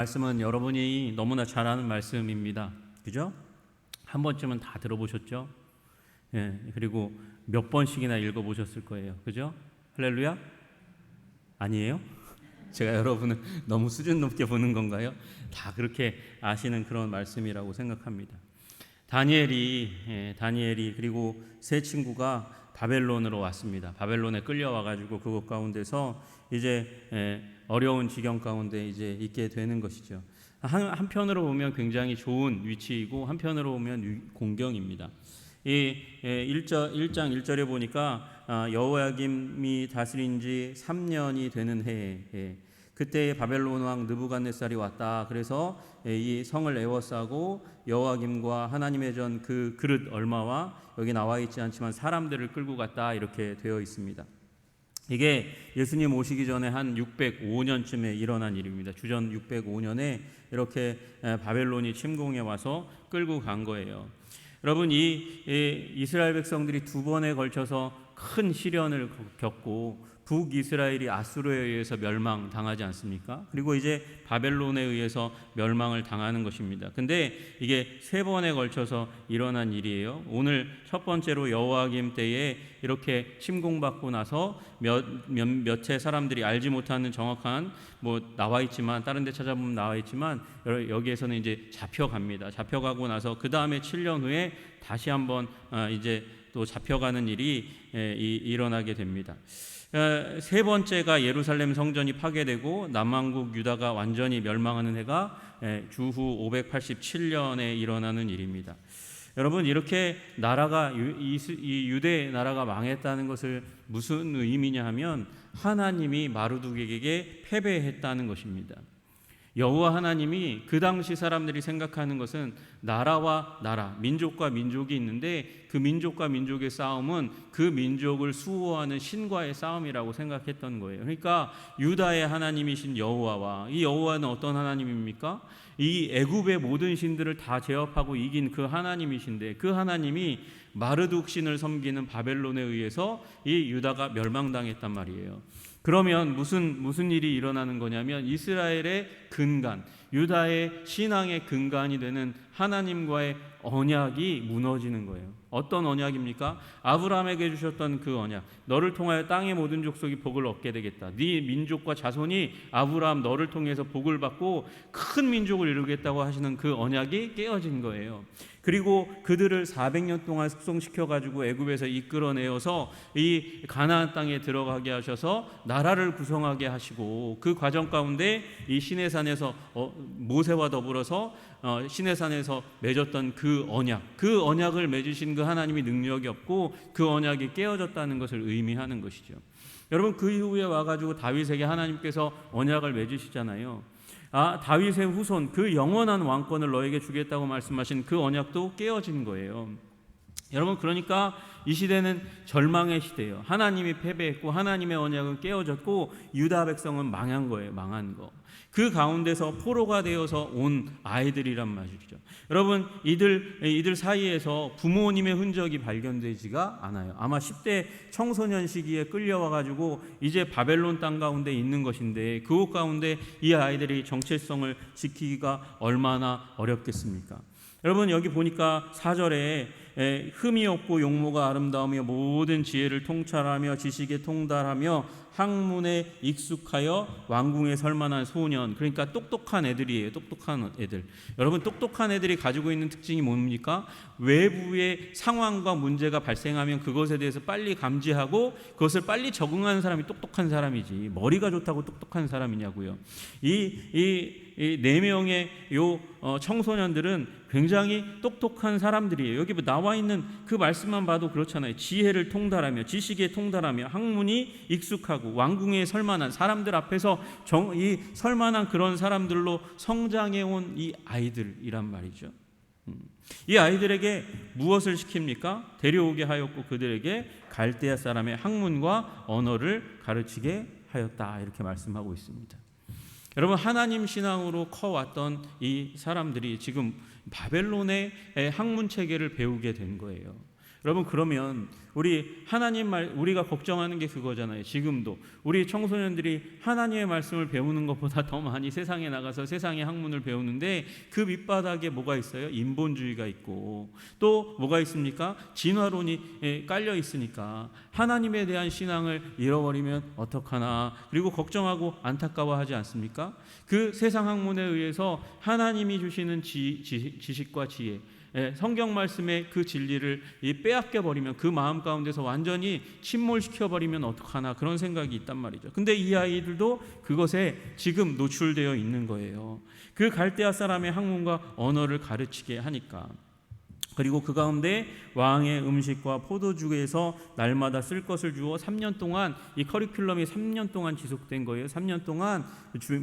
말씀은 여러분이 너무나 잘 아는 말씀입니다. 그죠? 한 번쯤은 다 들어보셨죠? 예, 그리고 몇 번씩이나 읽어보셨을 거예요. 그죠? 할렐루야? 아니에요? 제가 여러분을 너무 수준 높게 보는 건가요? 다 그렇게 아시는 그런 말씀이라고 생각합니다. 다니엘이 그리고 세 친구가 바벨론으로 왔습니다. 바벨론에 끌려와가지고 그곳 가운데서 이제 어려운 지경 가운데 이제 있게 되는 것이죠. 한편으로 보면 굉장히 좋은 위치이고 한편으로 보면 공경입니다. 이 1장 1절에 보니까 여호야김이 다스린 지 3년이 되는 해에 그때 바벨론 왕 느부갓네살이 왔다. 그래서 이 성을 에워싸고 여호야김과 하나님의 전 그 그릇 얼마와 여기 나와 있지 않지만 사람들을 끌고 갔다 이렇게 되어 있습니다. 이게 예수님 오시기 전에 한 605년쯤에 일어난 일입니다. 주전 605년에 이렇게 바벨론이 침공해 와서 끌고 간 거예요. 여러분, 이 이스라엘 백성들이 두 번에 걸쳐서 큰 시련을 겪고 북이스라엘이 아수르에 의해서 멸망당하지 않습니까? 그리고 이제 바벨론에 의해서 멸망을 당하는 것입니다. 근데 이게 세 번에 걸쳐서 일어난 일이에요. 오늘 첫 번째로 여호야김 때에 이렇게 침공받고 나서 몇해 사람들이 알지 못하는 정확한 나와 있지만 다른 데 찾아보면 나와 있지만 여기에서는 이제 잡혀갑니다. 잡혀가고 나서 그 다음에 7년 후에 다시 한번 이제 또 잡혀가는 일이 일어나게 됩니다. 세 번째가 예루살렘 성전이 파괴되고 남왕국 유다가 완전히 멸망하는 해가 주후 587년에 일어나는 일입니다. 여러분, 이렇게 나라가 이 유대 나라가 망했다는 것을 무슨 의미냐 하면 하나님이 마르둑에게 패배했다는 것입니다. 여호와 하나님이 그 당시 사람들이 생각하는 것은 나라와 나라, 민족과 민족이 있는데 그 민족과 민족의 싸움은 그 민족을 수호하는 신과의 싸움이라고 생각했던 거예요. 그러니까 유다의 하나님이신 여호와와 이 여호와는 어떤 하나님입니까? 이 애굽의 모든 신들을 다 제압하고 이긴 그 하나님이신데 그 하나님이 마르둑 신을 섬기는 바벨론에 의해서 이 유다가 멸망당했단 말이에요. 그러면 무슨 일이 일어나는 거냐면 이스라엘의 근간, 유다의 신앙의 근간이 되는 하나님과의 언약이 무너지는 거예요. 어떤 언약입니까? 아브라함에게 주셨던 그 언약. 너를 통하여 땅의 모든 족속이 복을 얻게 되겠다. 네 민족과 자손이 아브라함 너를 통해서 복을 받고 큰 민족을 이루겠다고 하시는 그 언약이 깨어진 거예요. 그리고 그들을 400년 동안 숙성시켜가지고 애굽에서 이끌어내어서 이 가나안 땅에 들어가게 하셔서 나라를 구성하게 하시고 그 과정 가운데 이 시내산에서 모세와 더불어서 시내산에서 맺었던 그 언약을 맺으신 그 하나님이 능력이 없고 그 언약이 깨어졌다는 것을 의미하는 것이죠. 여러분, 그 이후에 와가지고 다윗에게 하나님께서 언약을 맺으시잖아요. 다윗의 후손, 그 영원한 왕권을 너에게 주겠다고 말씀하신 그 언약도 깨어진 거예요. 여러분, 그러니까 이 시대는 절망의 시대예요. 하나님이 패배했고 하나님의 언약은 깨어졌고 유다 백성은 망한 거예요. 망한 거. 그 가운데서 포로가 되어서 온 아이들이란 말이죠. 여러분, 이들 사이에서 부모님의 흔적이 발견되지가 않아요. 아마 10대 청소년 시기에 끌려와가지고 이제 바벨론 땅 가운데 있는 것인데 그곳 가운데 이 아이들이 정체성을 지키기가 얼마나 어렵겠습니까? 여러분, 여기 보니까 4절에 흠이 없고 용모가 아름다우며 모든 지혜를 통찰하며 지식에 통달하며 학문에 익숙하여 왕궁에 설만한 소년. 그러니까 똑똑한 애들이에요. 똑똑한 애들. 여러분, 똑똑한 애들이 가지고 있는 특징이 뭡니까? 외부의 상황과 문제가 발생하면 그것에 대해서 빨리 감지하고 그것을 빨리 적응하는 사람이 똑똑한 사람이지 머리가 좋다고 똑똑한 사람이냐고요. 이 4명의 청소년들은 굉장히 똑똑한 사람들이에요. 여기 나와 있는 그 말씀만 봐도 그렇잖아요. 지혜를 통달하며 지식에 통달하며 학문이 익숙하고 왕궁에 설만한 사람들 앞에서 이 설만한 그런 사람들로 성장해온 이 아이들이란 말이죠. 이 아이들에게 무엇을 시킵니까? 데려오게 하였고 그들에게 갈대아 사람의 학문과 언어를 가르치게 하였다. 이렇게 말씀하고 있습니다. 여러분, 하나님 신앙으로 커왔던 이 사람들이 지금 바벨론의 학문 체계를 배우게 된 거예요. 여러분, 그러면 우리 우리가 걱정하는 게 그거잖아요. 지금도 우리 청소년들이 하나님의 말씀을 배우는 것보다 더 많이 세상에 나가서 세상의 학문을 배우는데, 그 밑바닥에 뭐가 있어요? 인본주의가 있고, 또 뭐가 있습니까? 진화론이 깔려 있으니까 하나님에 대한 신앙을 잃어버리면 어떡하나, 그리고 걱정하고 안타까워하지 않습니까? 그 세상 학문에 의해서 하나님이 주시는 지식과 지혜, 성경 말씀의 그 진리를 빼앗겨 버리면, 그 마음 가운데서 완전히 침몰시켜 버리면 어떡하나, 그런 생각이 있단 말이죠. 근데 이 아이들도 그것에 지금 노출되어 있는 거예요. 그 갈대아 사람의 학문과 언어를 가르치게 하니까. 그리고 그 가운데 왕의 음식과 포도주에서 날마다 쓸 것을 주어 3년 동안, 이 커리큘럼이 3년 동안 지속된 거예요. 3년 동안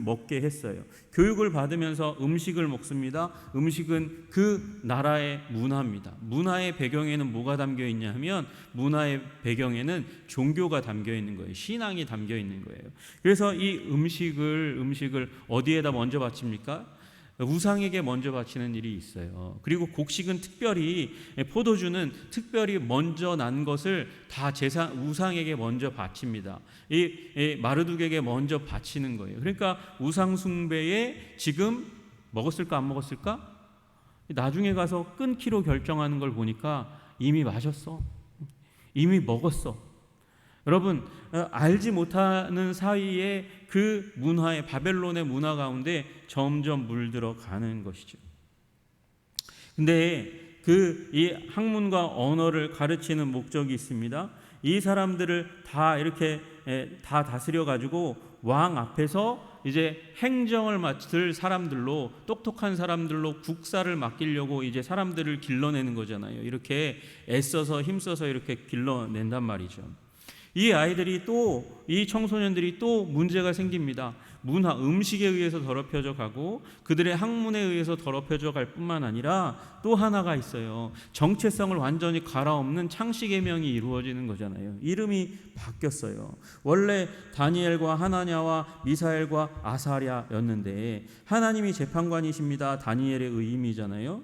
먹게 했어요. 교육을 받으면서 음식을 먹습니다. 음식은 그 나라의 문화입니다. 문화의 배경에는 뭐가 담겨 있냐 하면, 문화의 배경에는 종교가 담겨 있는 거예요. 신앙이 담겨 있는 거예요. 그래서 이 음식을 어디에다 먼저 바칩니까? 우상에게 먼저 바치는 일이 있어요. 그리고 곡식은 특별히, 포도주는 특별히 먼저 난 것을 다 우상에게 먼저 바칩니다. 이 마르둑에게 먼저 바치는 거예요. 그러니까 우상 숭배에 지금 먹었을까 안 먹었을까? 나중에 가서 끊기로 결정하는 걸 보니까 이미 마셨어, 이미 먹었어. 여러분, 알지 못하는 사이에 그 문화의, 바벨론의 문화 가운데 점점 물들어 가는 것이죠. 근데 이 학문과 언어를 가르치는 목적이 있습니다. 이 사람들을 다 이렇게 다 다스려 가지고 왕 앞에서 이제 행정을 맡을 사람들로, 똑똑한 사람들로 국사를 맡기려고 이제 사람들을 길러내는 거잖아요. 이렇게 애써서 힘써서 이렇게 길러낸단 말이죠. 이 아이들이 또, 이 청소년들이 또 문제가 생깁니다. 음식에 의해서 더럽혀져 가고, 그들의 학문에 의해서 더럽혀져 갈 뿐만 아니라 또 하나가 있어요. 정체성을 완전히 갈아엎는 창시개명이 이루어지는 거잖아요. 이름이 바뀌었어요. 원래 다니엘과 하나냐와 미사엘과 아사랴였는데, 하나님이 재판관이십니다. 다니엘의 의임이잖아요.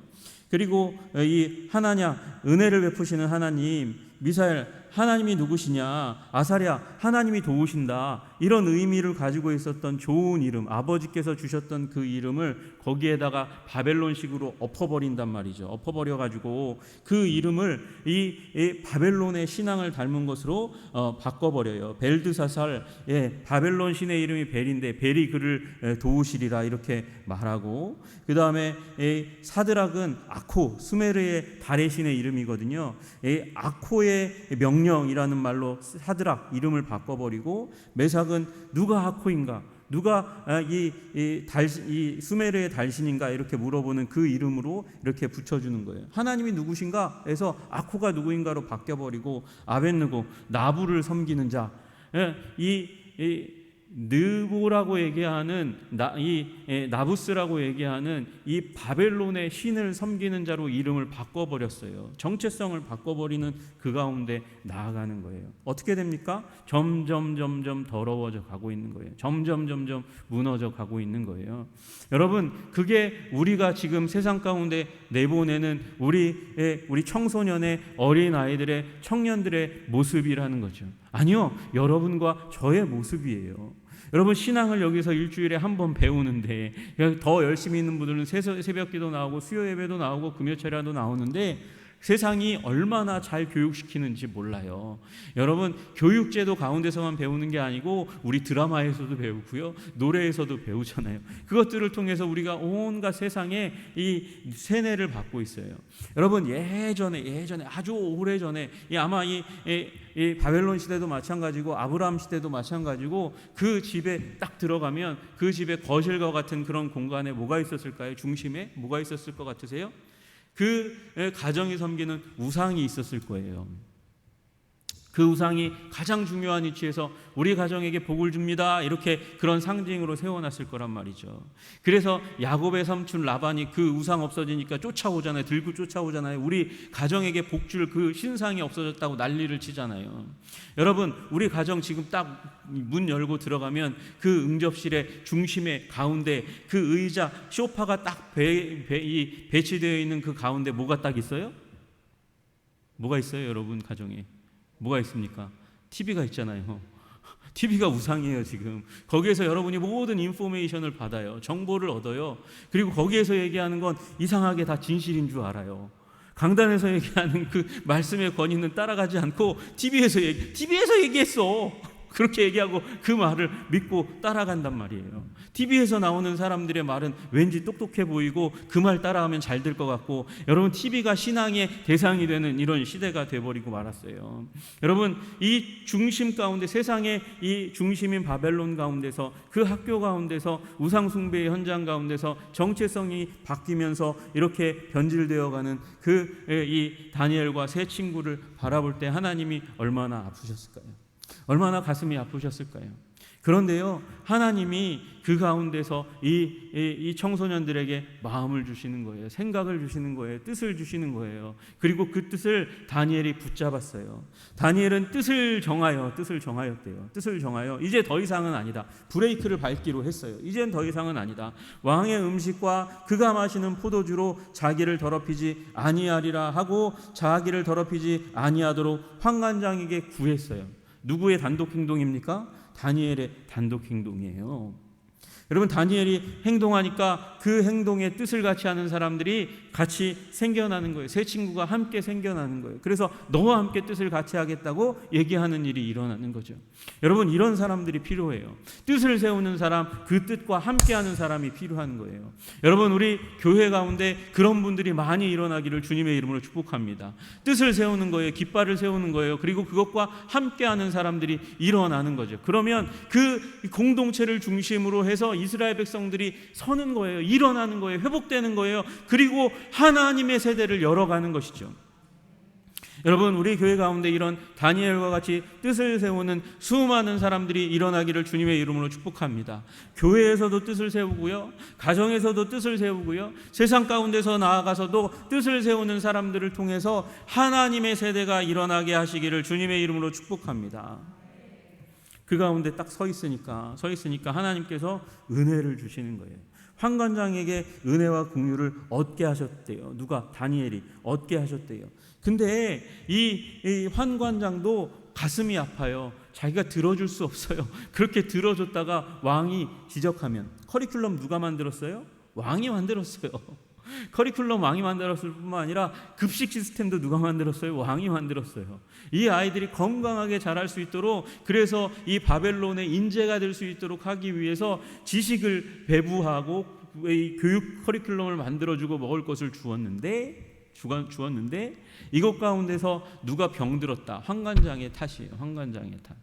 그리고 이 하나냐, 은혜를 베푸시는 하나님, 미사엘, 하나님이 누구시냐, 아사랴, 하나님이 도우신다, 이런 의미를 가지고 있었던 좋은 이름, 아버지께서 주셨던 그 이름을 거기에다가 바벨론식으로 엎어버린단 말이죠. 엎어버려가지고 그 이름을 이 바벨론의 신앙을 닮은 것으로 바꿔버려요. 벨드사살, 바벨론 신의 이름이 벨인데 벨이 그를 도우시리라, 이렇게 말하고, 그 다음에 사드락은 아코, 수메르의 달의 신의 이름이거든요. 아코의 명령이라는 말로 사드락 이름을 바꿔버리고, 메삭은 누가 아코인가, 누가 이 수메르의 달신인가, 이렇게 물어보는 그 이름으로 이렇게 붙여주는 거예요. 하나님이 누구신가 해서 아코가 누구인가로 바뀌어버리고, 아벳느고, 나부를 섬기는 자, 느보라고 얘기하는 나부스라고 얘기하는 이 바벨론의 신을 섬기는 자로 이름을 바꿔버렸어요. 정체성을 바꿔버리는 그 가운데 나아가는 거예요. 어떻게 됩니까? 점점 더러워져 가고 있는 거예요. 점점 무너져 가고 있는 거예요. 여러분, 그게 우리가 지금 세상 가운데 내보내는 우리 청소년의, 어린 아이들의, 청년들의 모습이라는 거죠. 아니요, 여러분과 저의 모습이에요. 여러분, 신앙을 여기서 일주일에 한 번 배우는데, 더 열심히 있는 분들은 새벽기도 나오고 수요 예배도 나오고 금요철야도 나오는데, 세상이 얼마나 잘 교육시키는지 몰라요. 여러분, 교육제도 가운데서만 배우는 게 아니고 우리 드라마에서도 배우고요, 노래에서도 배우잖아요. 그것들을 통해서 우리가 온갖 세상에 이 세뇌를 받고 있어요. 여러분, 예전에 아주 오래전에, 아마 이 바벨론 시대도 마찬가지고 아브라함 시대도 마찬가지고, 그 집에 딱 들어가면 그 집에 거실과 같은 그런 공간에 뭐가 있었을까요? 중심에 뭐가 있었을 것 같으세요? 그 가정이 섬기는 우상이 있었을 거예요. 그 우상이 가장 중요한 위치에서 우리 가정에게 복을 줍니다, 이렇게 그런 상징으로 세워놨을 거란 말이죠. 그래서 야곱의 삼촌 라반이 그 우상 없어지니까 쫓아오잖아요. 들고 쫓아오잖아요. 우리 가정에게 복 줄 그 신상이 없어졌다고 난리를 치잖아요. 여러분, 우리 가정 지금 딱 문 열고 들어가면 그 응접실의 중심에 가운데 그 의자, 소파가 딱 배치되어 있는 그 가운데 뭐가 딱 있어요? 뭐가 있어요, 여러분 가정에? 뭐가 있습니까? TV가 있잖아요. TV가 우상이에요, 지금. 거기에서 여러분이 모든 인포메이션을 받아요. 정보를 얻어요. 그리고 거기에서 얘기하는 건 이상하게 다 진실인 줄 알아요. 강단에서 얘기하는 그 말씀의 권위는 따라가지 않고 TV에서 얘기했어. 그렇게 얘기하고 그 말을 믿고 따라간단 말이에요. TV에서 나오는 사람들의 말은 왠지 똑똑해 보이고 그 말 따라하면 잘 될 것 같고, 여러분 TV가 신앙의 대상이 되는 이런 시대가 돼버리고 말았어요. 여러분 이 중심 가운데, 세상의 이 중심인 바벨론 가운데서, 그 학교 가운데서, 우상 숭배의 현장 가운데서 정체성이 바뀌면서 이렇게 변질되어가는 이 다니엘과 세 친구를 바라볼 때 하나님이 얼마나 아프셨을까요? 얼마나 가슴이 아프셨을까요? 그런데요, 하나님이 그 가운데서 이 청소년들에게 마음을 주시는 거예요. 생각을 주시는 거예요. 뜻을 주시는 거예요. 그리고 그 뜻을 다니엘이 붙잡았어요. 다니엘은 뜻을 정하였대요. 뜻을 정하여 이제 더 이상은 아니다. 브레이크를 밟기로 했어요. 이젠 더 이상은 아니다. 왕의 음식과 그가 마시는 포도주로 자기를 더럽히지 아니하리라 하고, 자기를 더럽히지 아니하도록 환관장에게 구했어요. 누구의 단독 행동입니까? 다니엘의 단독 행동이에요. 여러분 다니엘이 행동하니까 그 행동의 뜻을 같이 하는 사람들이 같이 생겨나는 거예요. 세 친구가 함께 생겨나는 거예요. 그래서 너와 함께 뜻을 같이 하겠다고 얘기하는 일이 일어나는 거죠. 여러분 이런 사람들이 필요해요. 뜻을 세우는 사람, 그 뜻과 함께하는 사람이 필요한 거예요. 여러분 우리 교회 가운데 그런 분들이 많이 일어나기를 주님의 이름으로 축복합니다. 뜻을 세우는 거예요. 깃발을 세우는 거예요. 그리고 그것과 함께하는 사람들이 일어나는 거죠. 그러면 그 공동체를 중심으로 해서 이스라엘 백성들이 서는 거예요. 일어나는 거예요. 회복되는 거예요. 그리고 하나님의 세대를 열어가는 것이죠. 여러분 우리 교회 가운데 이런 다니엘과 같이 뜻을 세우는 수많은 사람들이 일어나기를 주님의 이름으로 축복합니다. 교회에서도 뜻을 세우고요, 가정에서도 뜻을 세우고요, 세상 가운데서 나아가서도 뜻을 세우는 사람들을 통해서 하나님의 세대가 일어나게 하시기를 주님의 이름으로 축복합니다. 그 가운데 딱 서 있으니까 하나님께서 은혜를 주시는 거예요. 환관장에게 은혜와 긍휼을 얻게 하셨대요. 누가? 다니엘이 얻게 하셨대요. 근데 이 환관장도 가슴이 아파요. 자기가 들어줄 수 없어요. 그렇게 들어줬다가 왕이 지적하면, 커리큘럼 누가 만들었어요? 왕이 만들었어요. 커리큘럼 왕이 만들었을 뿐만 아니라 급식 시스템도 누가 만들었어요? 왕이 만들었어요. 이 아이들이 건강하게 자랄 수 있도록, 그래서 이 바벨론의 인재가 될 수 있도록 하기 위해서 지식을 배부하고 이 교육 커리큘럼을 만들어주고 먹을 것을 주었는데 이것 가운데서 누가 병들었다? 환관장의 탓이에요. 환관장의 탓.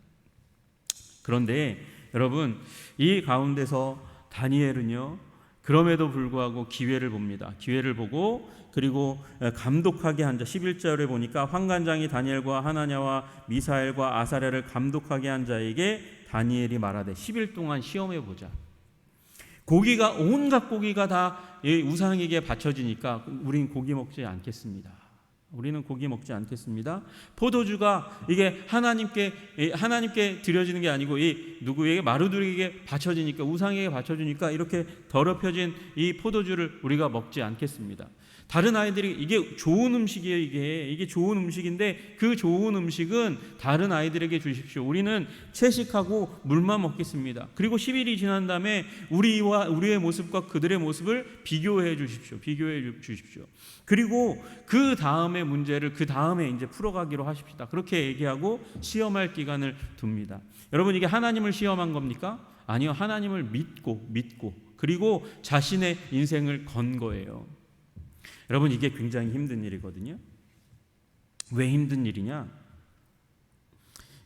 그런데 여러분 이 가운데서 다니엘은요, 그럼에도 불구하고 기회를 봅니다. 기회를 보고, 그리고 감독하게 한 자, 11절에 보니까 환관장이 다니엘과 하나냐와 미사엘과 아사랴를 감독하게 한 자에게 다니엘이 말하되 10일 동안 시험해 보자. 온갖 고기가 다 우상에게 바쳐지니까 우린 고기 먹지 않겠습니다. 우리는 고기 먹지 않겠습니다. 포도주가 이게 하나님께 드려지는 게 아니고 이 누구에게, 마르두에게 바쳐지니까, 우상에게 바쳐주니까 이렇게 더럽혀진 이 포도주를 우리가 먹지 않겠습니다. 다른 아이들이 이게 좋은 음식이에요. 이게 좋은 음식인데 그 좋은 음식은 다른 아이들에게 주십시오. 우리는 채식하고 물만 먹겠습니다. 그리고 10일이 지난 다음에 우리의 모습과 그들의 모습을 비교해 주십시오. 그리고 그 다음의 문제를 그 다음에 이제 풀어가기로 하십시다. 그렇게 얘기하고 시험할 기간을 둡니다. 여러분 이게 하나님을 시험한 겁니까? 아니요. 하나님을 믿고 그리고 자신의 인생을 건 거예요. 여러분 이게 굉장히 힘든 일이거든요. 왜 힘든 일이냐?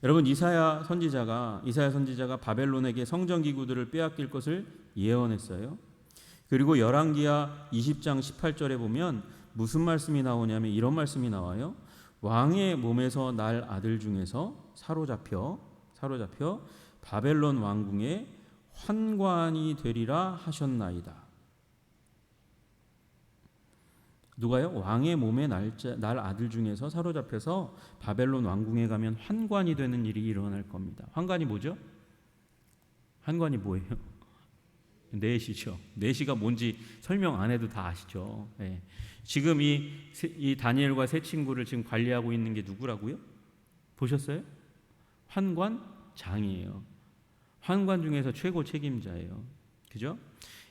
여러분 이사야 선지자가 바벨론에게 성전 기구들을 빼앗길 것을 예언했어요. 그리고 열왕기하 20장 18절에 보면 무슨 말씀이 나오냐면 이런 말씀이 나와요. 왕의 몸에서 날 아들 중에서 사로잡혀 바벨론 왕궁의 환관이 되리라 하셨나이다. 누가요? 왕의 몸에 날 아들 중에서 사로잡혀서 바벨론 왕궁에 가면 환관이 되는 일이 일어날 겁니다. 환관이 뭐죠? 환관이 뭐예요? 넷이죠. 넷이가 뭔지 설명 안 해도 다 아시죠. 예. 지금 이 다니엘과 세 친구를 지금 관리하고 있는 게 누구라고요? 보셨어요? 환관장이에요. 환관 중에서 최고 책임자예요. 그죠?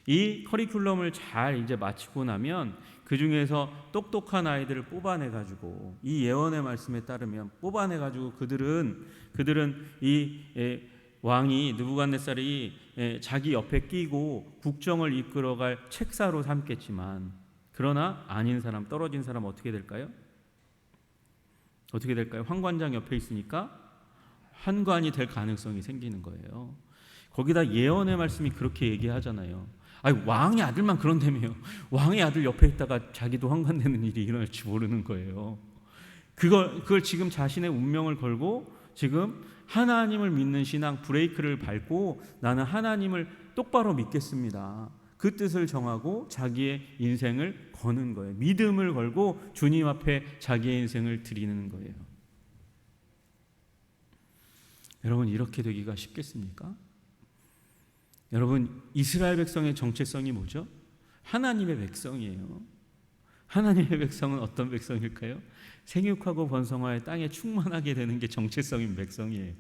이 커리큘럼을 잘 이제 마치고 나면 그 중에서 똑똑한 아이들을 뽑아내 가지고 이 예언의 말씀에 따르면 뽑아내 가지고 그들은 이 왕이 느부갓네살이 자기 옆에 끼고 국정을 이끌어갈 책사로 삼겠지만, 그러나 아닌 사람, 떨어진 사람 어떻게 될까요? 어떻게 될까요? 환관장 옆에 있으니까 환관이 될 가능성이 생기는 거예요. 거기다 예언의 말씀이 그렇게 얘기하잖아요. 아니, 왕의 아들만 그런다며요. 왕의 아들 옆에 있다가 자기도 환관되는 일이 일어날지 모르는 거예요. 그걸 지금 자신의 운명을 걸고 지금 하나님을 믿는 신앙 브레이크를 밟고 나는 하나님을 똑바로 믿겠습니다. 그 뜻을 정하고 자기의 인생을 거는 거예요. 믿음을 걸고 주님 앞에 자기의 인생을 드리는 거예요. 여러분, 이렇게 되기가 쉽겠습니까? 여러분, 이스라엘 백성의 정체성이 뭐죠? 하나님의 백성이에요. 하나님의 백성은 어떤 백성일까요? 생육하고 번성하여 땅에 충만하게 되는 게 정체성인 백성이에요.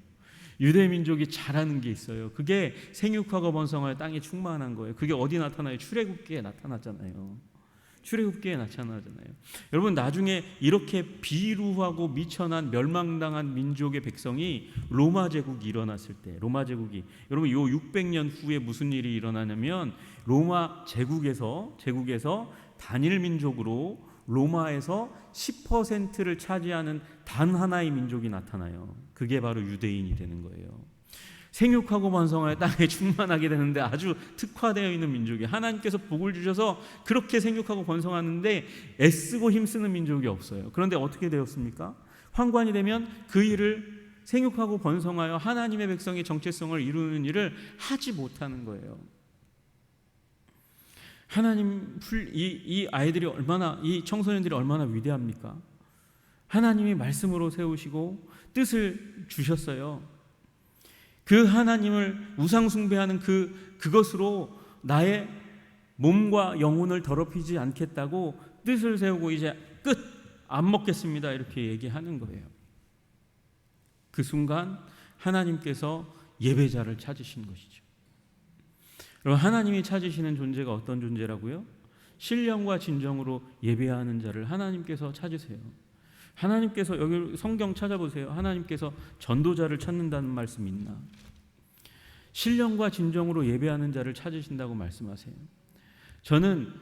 유대 민족이 잘하는 게 있어요. 그게 생육하고 번성하여 땅에 충만한 거예요. 그게 어디 나타나요? 출애굽기에 나타나잖아요. 출애굽기에 나타나잖아요. 여러분, 나중에 이렇게 비루하고 미천한 멸망당한 민족의 백성이 로마 제국이 일어났을 때, 로마 제국이, 여러분, 요 600년 후에 무슨 일이 일어나냐면 로마 제국에서 단일 민족으로 로마에서 10%를 차지하는 단 하나의 민족이 나타나요. 그게 바로 유대인이 되는 거예요. 생육하고 번성하여 땅에 충만하게 되는데 아주 특화되어 있는 민족이, 하나님께서 복을 주셔서 그렇게 생육하고 번성하는데 애쓰고 힘쓰는 민족이 없어요. 그런데 어떻게 되었습니까? 환관이 되면 그 일을, 생육하고 번성하여 하나님의 백성의 정체성을 이루는 일을 하지 못하는 거예요. 하나님, 이 아이들이 얼마나, 이 청소년들이 얼마나 위대합니까? 하나님이 말씀으로 세우시고 뜻을 주셨어요. 그 하나님을 우상 숭배하는 그것으로 나의 몸과 영혼을 더럽히지 않겠다고 뜻을 세우고 이제 끝, 안 먹겠습니다, 이렇게 얘기하는 거예요. 그 순간 하나님께서 예배자를 찾으신 것이죠. 여러분, 하나님이 찾으시는 존재가 어떤 존재라고요? 신령과 진정으로 예배하는 자를 하나님께서 찾으세요. 하나님께서, 여기 성경 찾아보세요. 하나님께서 전도자를 찾는다는 말씀이 있나? 신령과 진정으로 예배하는 자를 찾으신다고 말씀하세요. 저는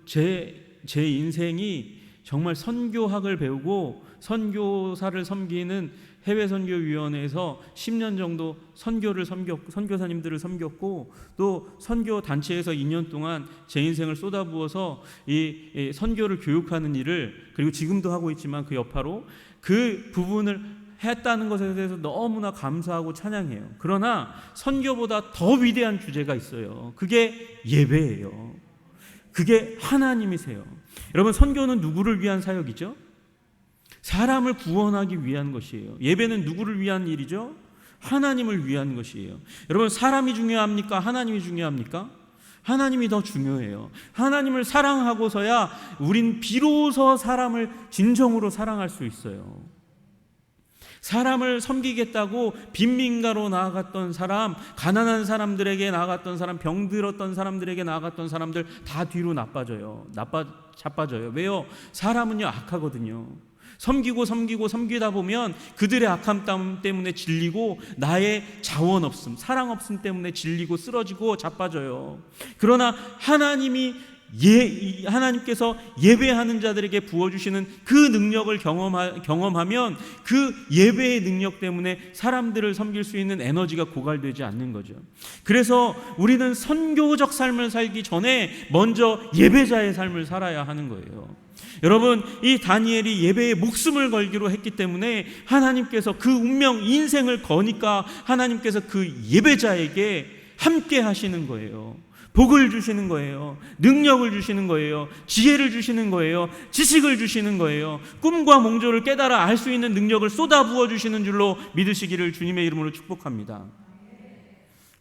제 인생이 정말 선교학을 배우고 선교사를 섬기는 해외선교위원회에서 10년 정도 선교사님들을 섬겼고, 또 선교 단체에서 2년 동안 제 인생을 쏟아부어서 이 선교를 교육하는 일을, 그리고 지금도 하고 있지만 그 여파로 그 부분을 했다는 것에 대해서 너무나 감사하고 찬양해요. 그러나 선교보다 더 위대한 주제가 있어요. 그게 예배예요. 그게 하나님이세요. 여러분, 선교는 누구를 위한 사역이죠? 사람을 구원하기 위한 것이에요. 예배는 누구를 위한 일이죠? 하나님을 위한 것이에요. 여러분, 사람이 중요합니까? 하나님이 중요합니까? 하나님이 더 중요해요. 하나님을 사랑하고서야 우린 비로소 사람을 진정으로 사랑할 수 있어요. 사람을 섬기겠다고 빈민가로 나아갔던 사람, 가난한 사람들에게 나아갔던 사람, 병들었던 사람들에게 나아갔던 사람들 다 뒤로 자빠져요. 왜요? 사람은요, 악하거든요. 섬기다 보면 그들의 악함 때문에 질리고, 나의 자원 없음, 사랑 없음 때문에 질리고 쓰러지고 자빠져요. 그러나 하나님께서 예배하는 자들에게 부어주시는 그 능력을 경험하면 그 예배의 능력 때문에 사람들을 섬길 수 있는 에너지가 고갈되지 않는 거죠. 그래서 우리는 선교적 삶을 살기 전에 먼저 예배자의 삶을 살아야 하는 거예요. 여러분, 이 다니엘이 예배에 목숨을 걸기로 했기 때문에 하나님께서 그 운명, 인생을 거니까 하나님께서 그 예배자에게 함께 하시는 거예요. 복을 주시는 거예요. 능력을 주시는 거예요. 지혜를 주시는 거예요. 지식을 주시는 거예요. 꿈과 몽조를 깨달아 알 수 있는 능력을 쏟아부어 주시는 줄로 믿으시기를 주님의 이름으로 축복합니다.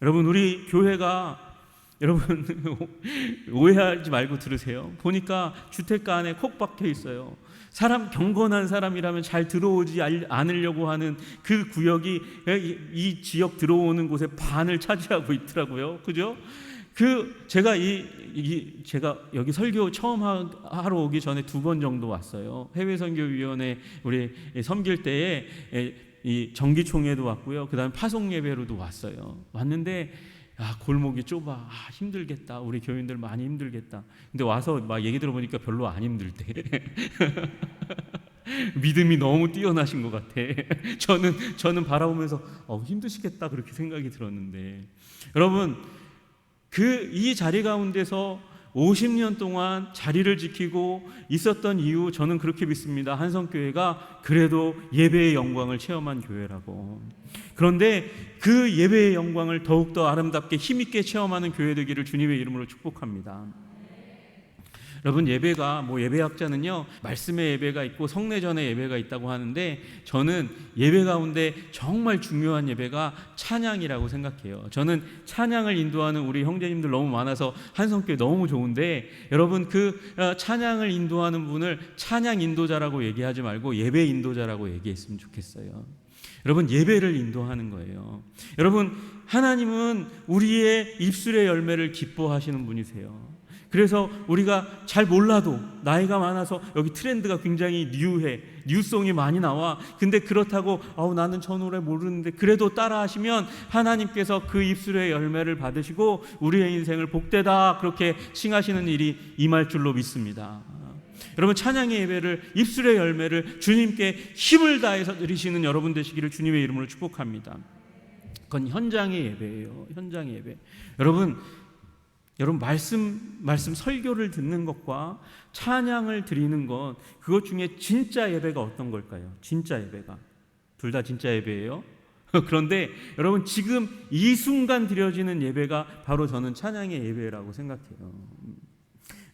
여러분, 우리 교회가 여러분 오해하지 말고 들으세요. 보니까 주택가 안에 콕 박혀 있어요. 사람 경건한 사람이라면 잘 들어오지 않으려고 하는 그 구역이 이 지역 들어오는 곳의 반을 차지하고 있더라고요. 그죠? 제가 제가 여기 설교 처음 하러 오기 전에 2번 정도 왔어요. 해외 선교위원회 우리 섬길 때에 이 정기총회도 왔고요. 그다음에 파송 예배로도 왔어요. 왔는데 골목이 좁아. 힘들겠다. 우리 교인들 많이 힘들겠다. 근데 와서 막 얘기 들어보니까 별로 안 힘들대. 믿음이 너무 뛰어나신 것 같아. 저는 바라보면서 힘드시겠다 그렇게 생각이 들었는데, 여러분 이 자리 가운데서 50년 동안 자리를 지키고 있었던 이유, 저는 그렇게 믿습니다. 한성교회가 그래도 예배의 영광을 체험한 교회라고. 그런데 그 예배의 영광을 더욱더 아름답게 힘있게 체험하는 교회 되기를 주님의 이름으로 축복합니다. 여러분, 예배가 예배학자는요, 말씀의 예배가 있고 성례전의 예배가 있다고 하는데, 저는 예배 가운데 정말 중요한 예배가 찬양이라고 생각해요. 저는 찬양을 인도하는 우리 형제님들 너무 많아서 한성교회 너무 좋은데, 여러분 찬양을 인도하는 분을 찬양 인도자라고 얘기하지 말고 예배 인도자라고 얘기했으면 좋겠어요. 여러분, 예배를 인도하는 거예요. 여러분, 하나님은 우리의 입술의 열매를 기뻐하시는 분이세요. 그래서 우리가 잘 몰라도, 나이가 많아서 여기 트렌드가 굉장히 뉴송이 많이 나와. 근데 그렇다고 나는 저 노래 모르는데 그래도 따라 하시면 하나님께서 그 입술의 열매를 받으시고 우리의 인생을 복되다 그렇게 칭하시는 일이 임할 줄로 믿습니다. 여러분, 찬양의 예배를, 입술의 열매를 주님께 힘을 다해서 드리시는 여러분 되시기를 주님의 이름으로 축복합니다. 그건 현장의 예배예요. 현장의 예배. 여러분 말씀 설교를 듣는 것과 찬양을 드리는 것, 그것 중에 진짜 예배가 어떤 걸까요? 진짜 예배가 둘 다 진짜 예배예요. 그런데 여러분, 지금 이 순간 드려지는 예배가 바로 저는 찬양의 예배라고 생각해요.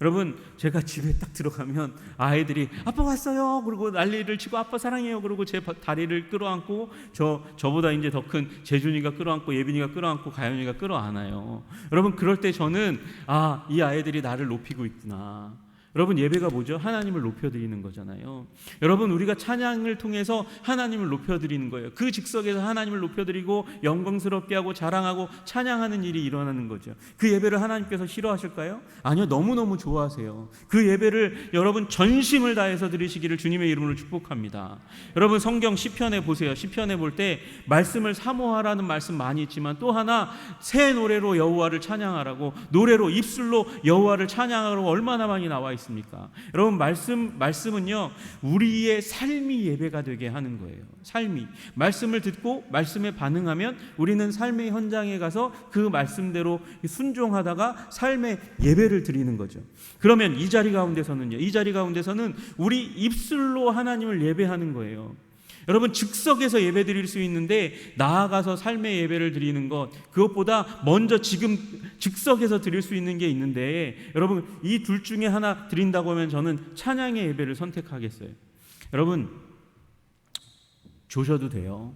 여러분, 제가 집에 딱 들어가면 아이들이 아빠 왔어요 그러고 난리를 치고 아빠 사랑해요 그러고 제 다리를 끌어안고, 저보다 이제 더 큰 재준이가 끌어안고 예빈이가 끌어안고 가연이가 끌어안아요. 여러분, 그럴 때 저는 이 아이들이 나를 높이고 있구나. 여러분, 예배가 뭐죠? 하나님을 높여드리는 거잖아요. 여러분, 우리가 찬양을 통해서 하나님을 높여드리는 거예요. 그 즉석에서 하나님을 높여드리고 영광스럽게 하고 자랑하고 찬양하는 일이 일어나는 거죠. 그 예배를 하나님께서 싫어하실까요? 아니요, 너무너무 좋아하세요. 그 예배를 여러분 전심을 다해서 드리시기를 주님의 이름으로 축복합니다. 여러분, 성경 시편에 보세요. 시편에 볼 때 말씀을 사모하라는 말씀 많이 있지만, 또 하나 새 노래로 여호와를 찬양하라고, 노래로 입술로 여호와를 찬양하라고 얼마나 많이 나와 있습니까? 여러분, 말씀은요, 우리의 삶이 예배가 되게 하는 거예요. 삶이, 말씀을 듣고 말씀에 반응하면 우리는 삶의 현장에 가서 그 말씀대로 순종하다가 삶의 예배를 드리는 거죠. 그러면 이 자리 가운데서는 우리 입술로 하나님을 예배하는 거예요. 여러분, 즉석에서 예배 드릴 수 있는데 나아가서 삶의 예배를 드리는 것, 그것보다 먼저 지금 즉석에서 드릴 수 있는 게 있는데, 여러분, 이 둘 중에 하나 드린다고 하면 저는 찬양의 예배를 선택하겠어요. 여러분, 조셔도 돼요.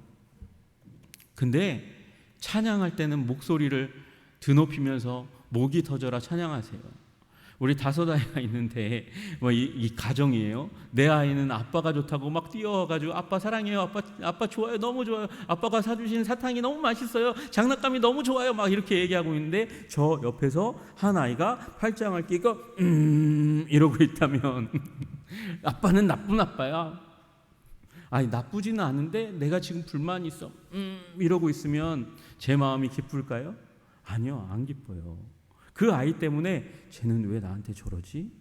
근데 찬양할 때는 목소리를 드높이면서 목이 터져라 찬양하세요. 우리 5 아이가 있는데 이 가정이에요. 내 아이는 아빠가 좋다고 막 뛰어가지고 아빠 사랑해요, 아빠 좋아요, 너무 좋아요, 아빠가 사주신 사탕이 너무 맛있어요, 장난감이 너무 좋아요, 막 이렇게 얘기하고 있는데, 저 옆에서 한 아이가 팔짱을 끼고 이러고 있다면 아빠는 나쁜 아빠야. 아니, 나쁘지는 않은데 내가 지금 불만이 있어 이러고 있으면 제 마음이 기쁠까요? 아니요, 안 기뻐요. 그 아이 때문에 쟤는 왜 나한테 저러지?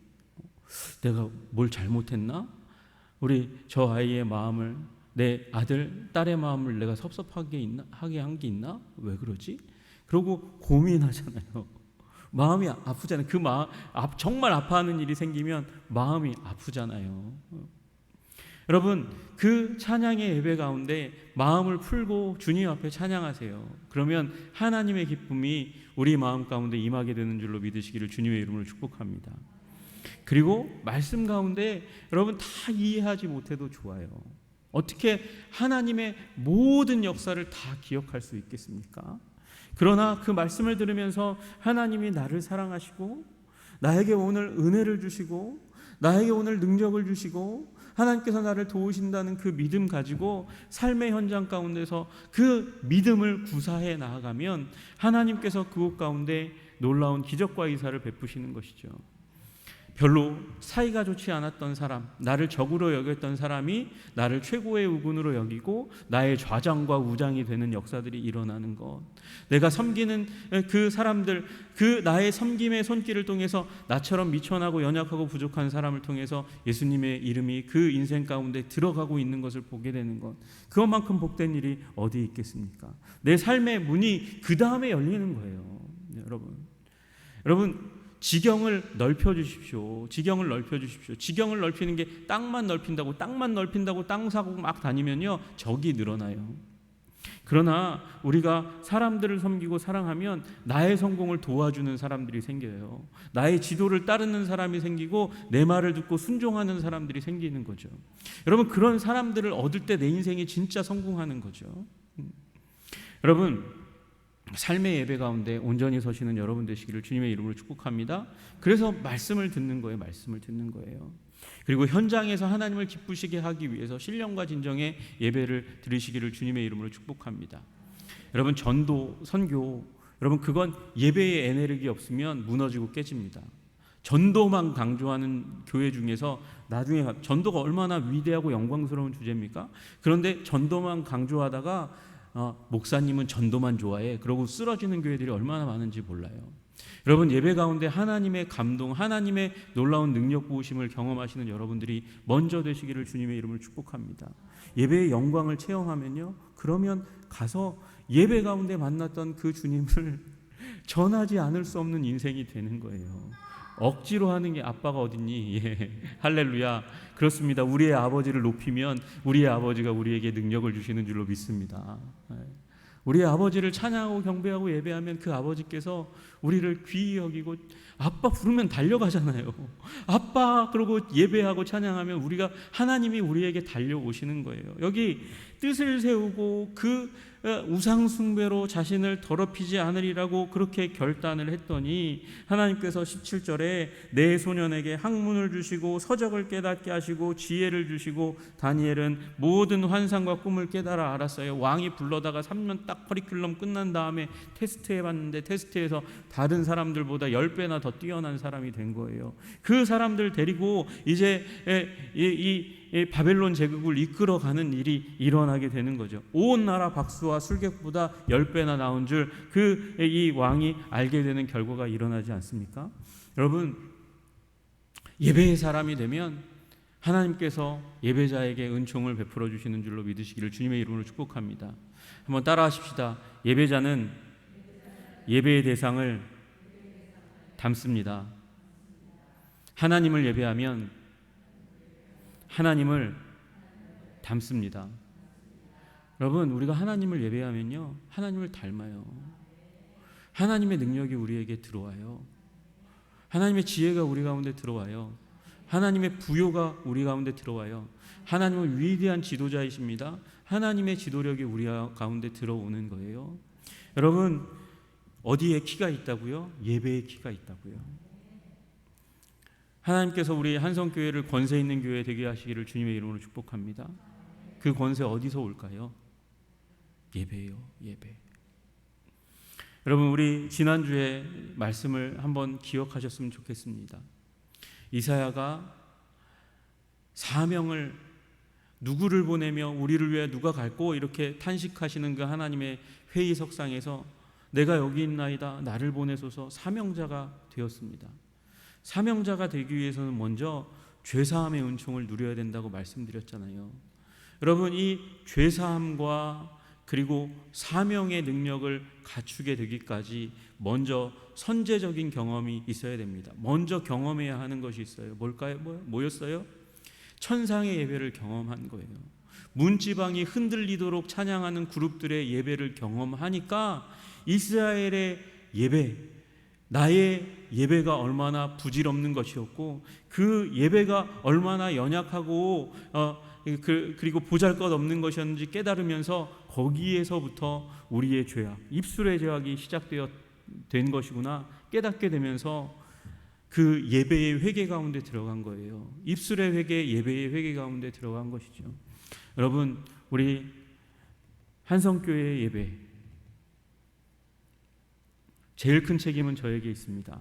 내가 뭘 잘못했나? 저 아이의 마음을, 내 아들, 딸의 마음을 내가 섭섭하게 한 게 있나? 왜 그러지? 그러고 고민하잖아요. 마음이 아프잖아요. 그 마음, 정말 아파하는 일이 생기면 마음이 아프잖아요. 여러분, 그 찬양의 예배 가운데 마음을 풀고 주님 앞에 찬양하세요. 그러면 하나님의 기쁨이 우리 마음 가운데 임하게 되는 줄로 믿으시기를 주님의 이름으로 축복합니다. 그리고 말씀 가운데 여러분 다 이해하지 못해도 좋아요. 어떻게 하나님의 모든 역사를 다 기억할 수 있겠습니까? 그러나 그 말씀을 들으면서 하나님이 나를 사랑하시고 나에게 오늘 은혜를 주시고 나에게 오늘 능력을 주시고 하나님께서 나를 도우신다는 그 믿음 가지고 삶의 현장 가운데서 그 믿음을 구사해 나아가면 하나님께서 그곳 가운데 놀라운 기적과 이사를 베푸시는 것이죠. 별로 사이가 좋지 않았던 사람, 나를 적으로 여겼던 사람이 나를 최고의 우군으로 여기고 나의 좌장과 우장이 되는 역사들이 일어나는 것, 내가 섬기는 그 사람들, 그 나의 섬김의 손길을 통해서 나처럼 미천하고 연약하고 부족한 사람을 통해서 예수님의 이름이 그 인생 가운데 들어가고 있는 것을 보게 되는 것, 그것만큼 복된 일이 어디 있겠습니까? 내 삶의 문이 그 다음에 열리는 거예요. 여러분 지경을 넓혀 주십시오. 지경을 넓혀 주십시오. 지경을 넓히는 게 땅만 넓힌다고 땅 사고 막 다니면요, 적이 늘어나요. 그러나 우리가 사람들을 섬기고 사랑하면 나의 성공을 도와주는 사람들이 생겨요. 나의 지도를 따르는 사람이 생기고 내 말을 듣고 순종하는 사람들이 생기는 거죠. 여러분, 그런 사람들을 얻을 때 내 인생이 진짜 성공하는 거죠. 여러분, 삶의 예배 가운데 온전히 서시는 여러분 되시기를 주님의 이름으로 축복합니다. 그래서 말씀을 듣는 거예요. 그리고 현장에서 하나님을 기쁘시게 하기 위해서 신령과 진정의 예배를 드리시기를 주님의 이름으로 축복합니다. 여러분, 전도, 선교, 여러분 그건 예배의 에너지 없으면 무너지고 깨집니다. 전도만 강조하는 교회 중에서 나중에 전도가 얼마나 위대하고 영광스러운 주제입니까? 그런데 전도만 강조하다가 목사님은 전도만 좋아해, 그러고 쓰러지는 교회들이 얼마나 많은지 몰라요. 여러분, 예배 가운데 하나님의 감동, 하나님의 놀라운 능력 부으심을 경험하시는 여러분들이 먼저 되시기를 주님의 이름을 축복합니다. 예배의 영광을 체험하면요, 그러면 가서 예배 가운데 만났던 그 주님을 전하지 않을 수 없는 인생이 되는 거예요. 억지로 하는 게 아빠가 어딨니? 예. 할렐루야. 그렇습니다. 우리의 아버지를 높이면 우리의 아버지가 우리에게 능력을 주시는 줄로 믿습니다. 우리의 아버지를 찬양하고 경배하고 예배하면 그 아버지께서 우리를 귀히 여기고 아빠 부르면 달려가잖아요. 아빠 그러고 예배하고 찬양하면 우리가 하나님이 우리에게 달려오시는 거예요. 여기 뜻을 세우고 그 우상 숭배로 자신을 더럽히지 않으리라고 그렇게 결단을 했더니 하나님께서 17절에 내 소년에게 학문을 주시고 서적을 깨닫게 하시고 지혜를 주시고 다니엘은 모든 환상과 꿈을 깨달아 알았어요. 왕이 불러다가 3년 딱 커리큘럼 끝난 다음에 테스트해봤는데 테스트에서 다른 사람들보다 10배나 더 뛰어난 사람이 된 거예요. 그 사람들 데리고 이제 이 바벨론 제국을 이끌어가는 일이 일어나게 되는 거죠. 온 나라 박수와 술객보다 10배나 나온 줄 이 왕이 알게 되는 결과가 일어나지 않습니까? 여러분, 예배의 사람이 되면 하나님께서 예배자에게 은총을 베풀어 주시는 줄로 믿으시기를 주님의 이름으로 축복합니다. 한번 따라 하십시다. 예배자는 예배의 대상을 담습니다. 하나님을 예배하면 하나님을 닮습니다. 여러분, 우리가 하나님을 예배하면요, 하나님을 닮아요. 하나님의 능력이 우리에게 들어와요. 하나님의 지혜가 우리 가운데 들어와요. 하나님의 부요가 우리 가운데 들어와요. 하나님은 위대한 지도자이십니다. 하나님의 지도력이 우리 가운데 들어오는 거예요. 여러분, 어디에 키가 있다고요? 예배의 키가 있다고요. 하나님께서 우리 한성교회를 권세 있는 교회 되게 하시기를 주님의 이름으로 축복합니다. 그 권세 어디서 올까요? 예배예요. 예배. 여러분, 우리 지난주에 말씀을 한번 기억하셨으면 좋겠습니다. 이사야가 사명을 누구를 보내며 우리를 위해 누가 갈고 이렇게 탄식하시는 그 하나님의 회의석상에서 내가 여기 있나이다, 나를 보내소서, 사명자가 되었습니다. 사명자가 되기 위해서는 먼저 죄사함의 은총을 누려야 된다고 말씀드렸잖아요. 여러분, 이 죄사함과 그리고 사명의 능력을 갖추게 되기까지 먼저 선제적인 경험이 있어야 됩니다. 먼저 경험해야 하는 것이 있어요. 뭘까요? 뭐였어요? 천상의 예배를 경험한 거예요. 문지방이 흔들리도록 찬양하는 그룹들의 예배를 경험하니까 이스라엘의 예배, 나의 예배가 얼마나 부질없는 것이었고 그 예배가 얼마나 연약하고 그리고 보잘것없는 것이었는지 깨달으면서 거기에서부터 우리의 죄악, 입술의 죄악이 된 것이구나 깨닫게 되면서 그 예배의 회개 가운데 들어간 거예요. 입술의 회개, 예배의 회개 가운데 들어간 것이죠. 여러분, 우리 한성교회의 예배, 제일 큰 책임은 저에게 있습니다.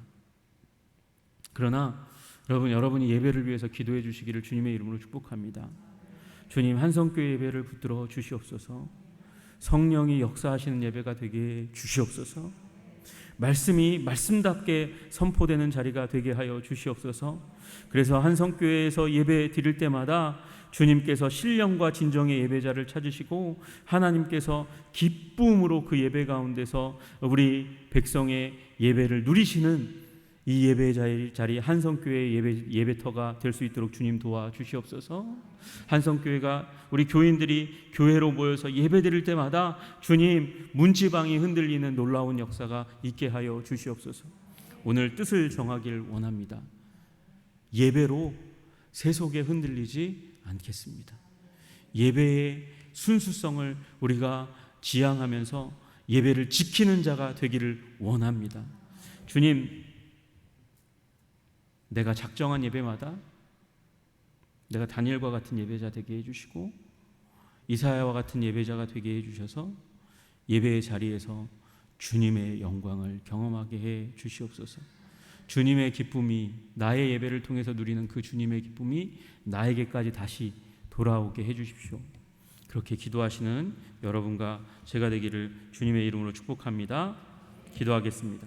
그러나 여러분이 예배를 위해서 기도해 주시기를 주님의 이름으로 축복합니다. 주님, 한성교회 예배를 붙들어 주시옵소서. 성령이 역사하시는 예배가 되게 주시옵소서. 말씀이 말씀답게 선포되는 자리가 되게 하여 주시옵소서. 그래서 한성교회에서 예배 드릴 때마다 주님께서 신령과 진정의 예배자를 찾으시고 하나님께서 기쁨으로 그 예배 가운데서 우리 백성의 예배를 누리시는 이 예배자의 자리, 한성교회의 예배터가 될 수 있도록 주님 도와주시옵소서. 한성교회가 우리 교인들이 교회로 모여서 예배드릴 때마다 주님 문지방이 흔들리는 놀라운 역사가 있게 하여 주시옵소서. 오늘 뜻을 정하길 원합니다. 예배로 세속에 흔들리지 않겠습니다. 예배의 순수성을 우리가 지향하면서 예배를 지키는 자가 되기를 원합니다. 주님, 내가 작정한 예배마다 내가 다니엘과 같은 예배자 되게 해주시고 이사야와 같은 예배자가 되게 해주셔서 예배의 자리에서 주님의 영광을 경험하게 해 주시옵소서. 주님의 기쁨이, 나의 예배를 통해서 누리는 그 주님의 기쁨이 나에게까지 다시 돌아오게 해 주십시오. 그렇게 기도하시는 여러분과 제가 되기를 주님의 이름으로 축복합니다. 기도하겠습니다.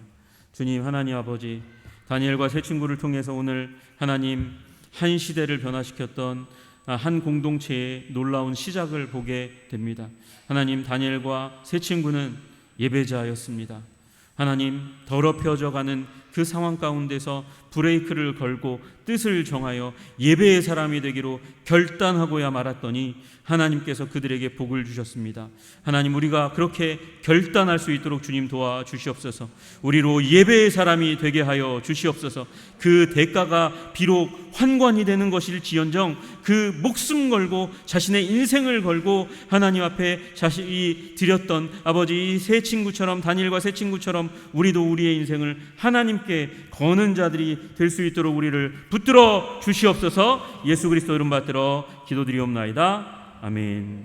주님, 하나님 아버지, 다니엘과 세 친구를 통해서 오늘 하나님 한 시대를 변화시켰던 한 공동체의 놀라운 시작을 보게 됩니다. 하나님, 다니엘과 세 친구는 예배자였습니다. 하나님, 더럽혀져가는 그 상황 가운데서 브레이크를 걸고 뜻을 정하여 예배의 사람이 되기로 결단하고야 말았더니 하나님께서 그들에게 복을 주셨습니다. 하나님, 우리가 그렇게 결단할 수 있도록 주님 도와주시옵소서. 우리로 예배의 사람이 되게 하여 주시옵소서. 그 대가가 비록 환관이 되는 것일지언정 그 목숨 걸고 자신의 인생을 걸고 하나님 앞에 자신이 드렸던 아버지 이 세 친구처럼, 다니엘과 세 친구처럼 우리도 우리의 인생을 하나님께 거는 자들이 될 수 있도록 우리를 붙들어 주시옵소서. 예수 그리스도 이름 받들어 기도드리옵나이다. 아멘.